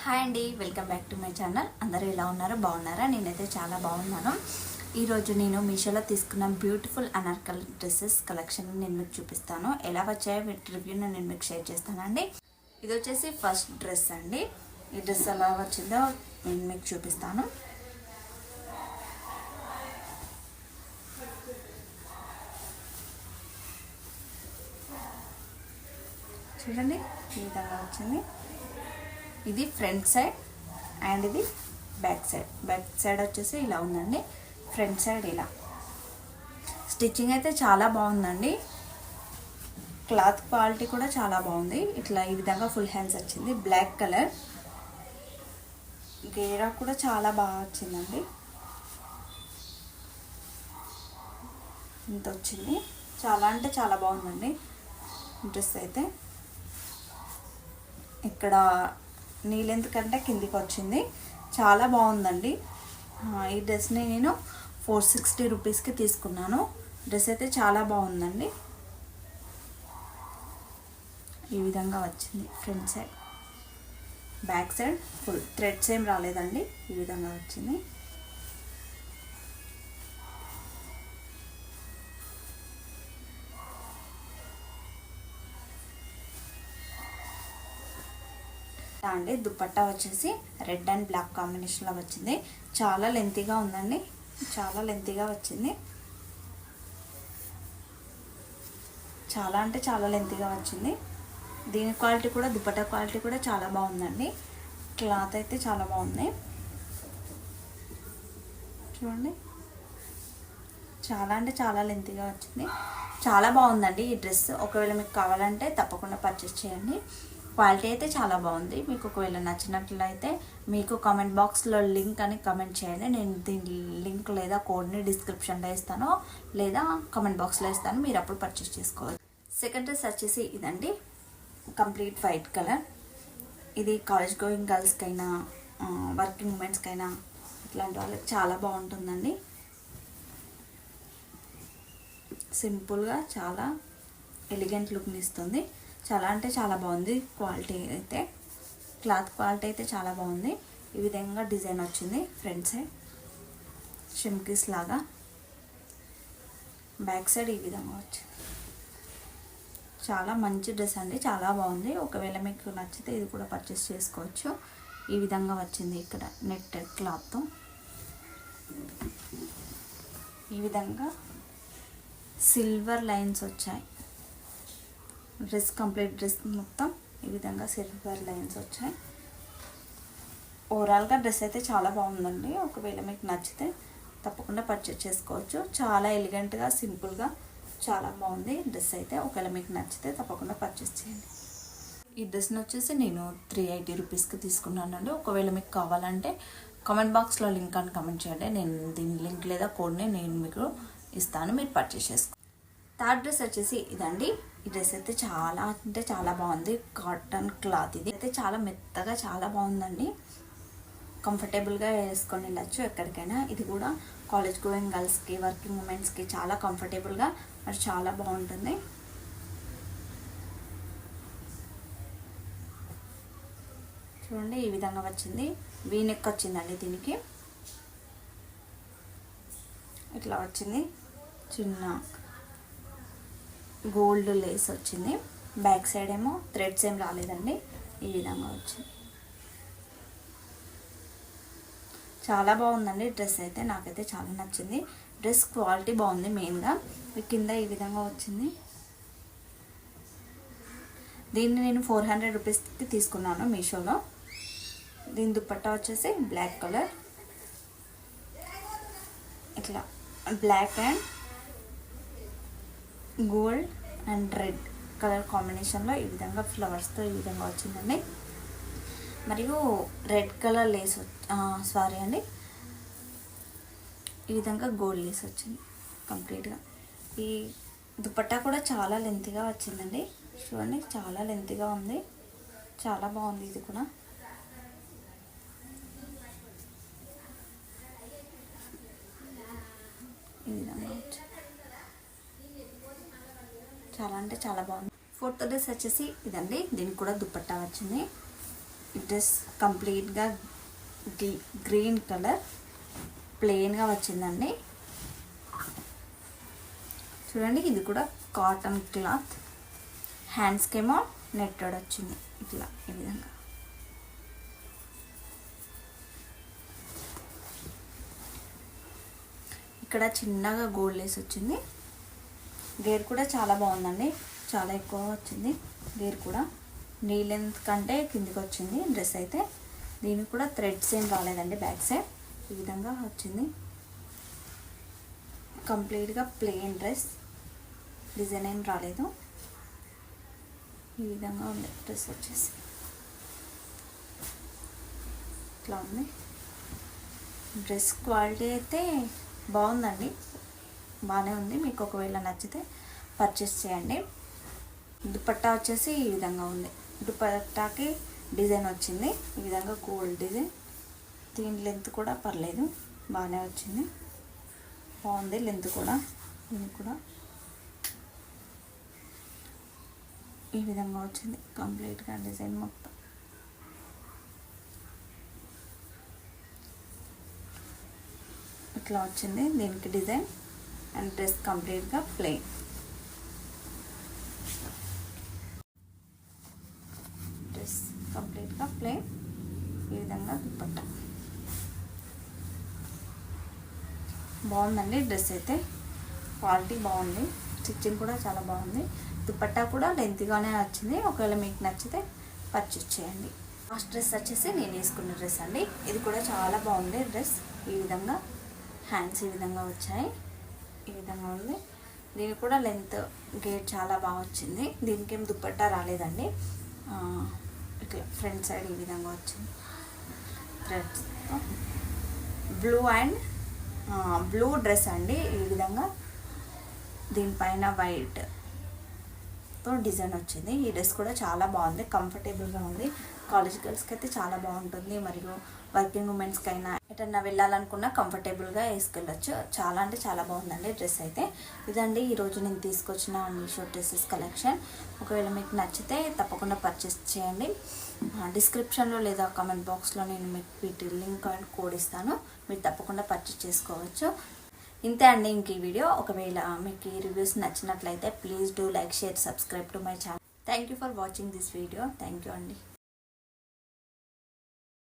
Hi అండి, welcome back to my channel. అందరూ ఎలా ఉన్నారు? బాగున్నారా? నేనైతే చాలా బాగున్నాను. ఈరోజు నేను మీషోలో తీసుకున్న బ్యూటిఫుల్ అనార్కలి డ్రెస్సెస్ కలెక్షన్ నేను మీకు చూపిస్తాను. ఎలా వచ్చాయో వీటి రివ్యూను నేను మీకు షేర్ చేస్తానండి. ఇది వచ్చేసి ఫస్ట్ డ్రెస్ అండి. ఈ డ్రెస్ ఎలా వచ్చిందో నేను మీకు చూపిస్తాను. చూడండి, ఈ విధంగా వచ్చింది. ఇది ఫ్రంట్ సైడ్ అండ్ ఇది బ్యాక్ సైడ్. బ్యాక్ సైడ్ వచ్చేసి ఇలా ఉందండి, ఫ్రంట్ సైడ్ ఇలా. స్టిచ్చింగ్ అయితే చాలా బాగుందండి. క్లాత్ క్వాలిటీ కూడా చాలా బాగుంది. ఇట్లా ఈ విధంగా ఫుల్ హ్యాండ్స్ వచ్చింది. బ్లాక్ కలర్ గేరా కూడా చాలా బాగా వచ్చిందండి. ఇంత వచ్చింది. చాలా అంటే చాలా బాగుందండి డ్రెస్ అయితే. ఇక్కడ నీ లెంత్ కంటే కిందికి వచ్చింది. చాలా బాగుందండి. ఈ డ్రెస్ని నేను 460 రూపీస్కి తీసుకున్నాను. డ్రెస్ అయితే చాలా బాగుందండి. ఈ విధంగా వచ్చింది front side. Back side full threads ఏం రాలేదండి. ఈ విధంగా వచ్చింది. అండి దుపట్టా వచ్చేసి రెడ్ అండ్ బ్లాక్ కాంబినేషన్లో వచ్చింది. చాలా లెంతీగా ఉందండి. చాలా లెంతీగా వచ్చింది. చాలా అంటే చాలా లెంతీగా వచ్చింది. దీని క్వాలిటీ కూడా, దుపట్టా క్వాలిటీ కూడా చాలా బాగుందండి. క్లాత్ అయితే చాలా బాగుంది. చూడండి, చాలా అంటే చాలా లెంతీగా వచ్చింది. చాలా బాగుందండి ఈ డ్రెస్. ఒకవేళ మీకు కావాలంటే తప్పకుండా పర్చేస్ చేయండి. క్వాలిటీ అయితే చాలా బాగుంది. మీకు ఒకవేళ నచ్చినట్లయితే మీకు కామెంట్ బాక్స్లో లింక్ అని కామెంట్ చేయండి. నేను దీని లింక్ లేదా కోడ్ని డిస్క్రిప్షన్లో ఇస్తాను, లేదా కామెంట్ బాక్స్లో ఇస్తాను. మీరు అప్పుడు పర్చేస్ చేసుకోవచ్చు. సెకండ్ డ్రెస్ వచ్చేసి ఇదండి, కంప్లీట్ వైట్ కలర్. ఇది కాలేజ్ గోయింగ్ గర్ల్స్కైనా, వర్కింగ్ ఉమెన్స్కైనా, ఇట్లాంటి వాళ్ళకి చాలా బాగుంటుందండి. సింపుల్గా చాలా ఎలిగెంట్ లుక్ని ఇస్తుంది. చాలా అంటే చాలా బాగుంది. క్వాలిటీ అయితే, క్లాత్ క్వాలిటీ అయితే చాలా బాగుంది. ఈ విధంగా డిజైన్ వచ్చింది ఫ్రంట్ సైడ్ షిమ్కీస్ లాగా. బ్యాక్ సైడ్ ఈ విధంగా వచ్చింది. చాలా మంచి డ్రెస్ అండి, చాలా బాగుంది. ఒకవేళ మీకు నచ్చితే ఇది కూడా పర్చేస్ చేసుకోవచ్చు. ఈ విధంగా వచ్చింది. ఇక్కడ నెట్టెడ్ క్లాత్తో ఈ విధంగా సిల్వర్ లైన్స్ వచ్చాయి. డ్రెస్ కంప్లీట్ డ్రెస్ మొత్తం ఈ విధంగా సిల్వర్ లైన్స్ వచ్చాయి. ఓవరాల్గా డ్రెస్ అయితే చాలా బాగుందండి. ఒకవేళ మీకు నచ్చితే తప్పకుండా పర్చేస్ చేసుకోవచ్చు. చాలా ఎలిగెంట్గా, సింపుల్గా చాలా బాగుంది డ్రెస్ అయితే. ఒకవేళ మీకు నచ్చితే తప్పకుండా పర్చేస్ చేయండి. ఈ డ్రెస్ని వచ్చేసి నేను 380 రూపీస్కి తీసుకున్నానండి. ఒకవేళ మీకు కావాలంటే కామెంట్ బాక్స్లో లింక్ అని కామెంట్ చేయండి. నేను దీని లింక్ లేదా కోడ్ని నేను మీకు ఇస్తాను, మీరు పర్చేస్ చేసుకోండి. థర్డ్ డ్రెస్ వచ్చేసి ఇదండి. ఈ డ్రెస్ అయితే చాలా అంటే చాలా బాగుంది. Cotton cloth. ఇది అయితే చాలా మెత్తగా చాలా బాగుందండి. కంఫర్టబుల్గా వేసుకొని వెళ్ళచ్చు ఎక్కడికైనా. ఇది కూడా కాలేజ్ గోయింగ్ గర్ల్స్కి, వర్కింగ్ ఉమెన్స్కి చాలా కంఫర్టబుల్గా మరి చాలా బాగుంటుంది. చూడండి, ఈ విధంగా వచ్చింది. వీ నెక్ వచ్చిందండి దీనికి. ఇట్లా వచ్చింది. చిన్న గోల్డ్ లేస్ వచ్చింది. బ్యాక్ సైడ్ ఏమో థ్రెడ్స్ ఏం రాలేదండి. ఈ విధంగా వచ్చింది. చాలా బాగుందండి డ్రెస్ అయితే. నాకైతే చాలా నచ్చింది. డ్రెస్ క్వాలిటీ బాగుంది. మెయిన్గా కింద ఈ విధంగా వచ్చింది. దీన్ని నేను 400 రూపీస్కి తీసుకున్నాను మీషోలో. దీని దుపట్టా వచ్చేసి బ్లాక్ కలర్. ఇట్లా black and gold and red colour కాంబినేషన్లో ఈ విధంగా ఫ్లవర్స్తో ఈ విధంగా వచ్చిందండి. మరియు రెడ్ కలర్ లేస్ సారీ అండి, ఈ విధంగా గోల్డ్ లేస్ వచ్చింది కంప్లీట్గా. ఈ దుపట్టా కూడా చాలా లెంతీగా వచ్చిందండి. చూడండి, చాలా లెంతీగా ఉంది. చాలా బాగుంది. ఇది కూడా ఈ విధంగా వచ్చింది. చాలా అంటే చాలా బాగుంది. ఫోర్త్ డ్రెస్ వచ్చేసి ఇదండి. దీనికి కూడా దుపట్టా వచ్చింది. ఈ డ్రెస్ కంప్లీట్గా గ్రీన్ కలర్ ప్లెయిన్గా వచ్చిందండి. చూడండి, ఇది కూడా కాటన్ క్లాత్. హ్యాండ్స్కేమో నెట్టెడ్ వచ్చింది ఇట్లా ఈ విధంగా. ఇక్కడ చిన్నగా గోల్డ్ లేస్ వచ్చింది. గేర్ కూడా చాలా బాగుందండి, చాలా ఎక్కువ వచ్చింది గేర్ కూడా. నీ లెంత్ కంటే కిందికి వచ్చింది డ్రెస్ అయితే. దీనికి కూడా థ్రెడ్స్ ఏం రాలేదండి, బ్యాక్ సైడ్ ఈ విధంగా వచ్చింది. కంప్లీట్గా ప్లెయిన్ డ్రెస్, డిజైన్ ఏం రాలేదు. ఈ విధంగా ఉంది డ్రెస్ వచ్చేసి, ఇట్లా ఉంది. డ్రెస్ క్వాలిటీ అయితే బాగుందండి, బాగానే ఉంది. మీకు ఒకవేళ నచ్చితే పర్చేస్ చేయండి. దుపట్టా వచ్చేసి ఈ విధంగా ఉంది. దుపట్టాకి డిజైన్ వచ్చింది ఈ విధంగా, గోల్డ్ డిజైన్. దీని లెంత్ కూడా పర్లేదు, బాగానే వచ్చింది, బాగుంది లెంత్ కూడా. దీనికి కూడా ఈ విధంగా వచ్చింది కంప్లీట్గా డిజైన్ మొత్తం. ఇట్లా వచ్చింది దీనికి డిజైన్. అండ్ డ్రెస్ కంప్లీట్గా ప్లెయిన్. డ్రెస్ కంప్లీట్గా ప్లెయిన్, ఈ విధంగా దుపట్టా. బాగుందండి డ్రెస్ అయితే, క్వాలిటీ బాగుంది, స్టిచ్చింగ్ కూడా చాలా బాగుంది. దుపట్టా కూడా లెంత్గానే వచ్చింది. ఒకవేళ మీకు నచ్చితే పర్చేస్ చేయండి. లాస్ట్ డ్రెస్ వచ్చేసి నేను వేసుకున్న డ్రెస్ అండి. ఇది కూడా చాలా బాగుంది డ్రెస్. ఈ విధంగా హ్యాండ్స్ ఈ విధంగా వచ్చాయి, ఈ విధంగా ఉంది. దీనికి కూడా లెంత్ గేట్ చాలా బాగా వచ్చింది. దీనికి ఏం దుపట్టా రాలేదండి. ఇట్లా ఫ్రంట్ సైడ్ ఈ విధంగా వచ్చింది threads. Blue and blue dress అండి. ఈ విధంగా దీనిపైన వైట్తో డిజైన్ వచ్చింది. ఈ డ్రెస్ కూడా చాలా బాగుంది, కంఫర్టబుల్గా ఉంది. కాలేజ్ గర్ల్స్కి అయితే చాలా బాగుంటుంది, మరియు వర్కింగ్ ఉమెన్స్కి అయినా ఎటన్నా వెళ్ళాలనుకున్నా కంఫర్టబుల్గా వేసుకెళ్ళచ్చు. చాలా అంటే చాలా బాగుందండి డ్రెస్ అయితే. ఇదండి ఈరోజు నేను తీసుకొచ్చిన మీషో డ్రెస్సెస్ కలెక్షన్. ఒకవేళ మీకు నచ్చితే తప్పకుండా పర్చేస్ చేయండి. డిస్క్రిప్షన్లో లేదా కామెంట్ బాక్స్లో నేను మీకు వీటి లింక్ అండ్ కోడ్ ఇస్తాను, మీరు తప్పకుండా పర్చేస్ చేసుకోవచ్చు. ఇంతే అండి ఇంక ఈ వీడియో. ఒకవేళ మీకు ఈ రివ్యూస్ నచ్చినట్లయితే please do like, share, subscribe to my channel. Thank you for watching this video. Thank you అండి.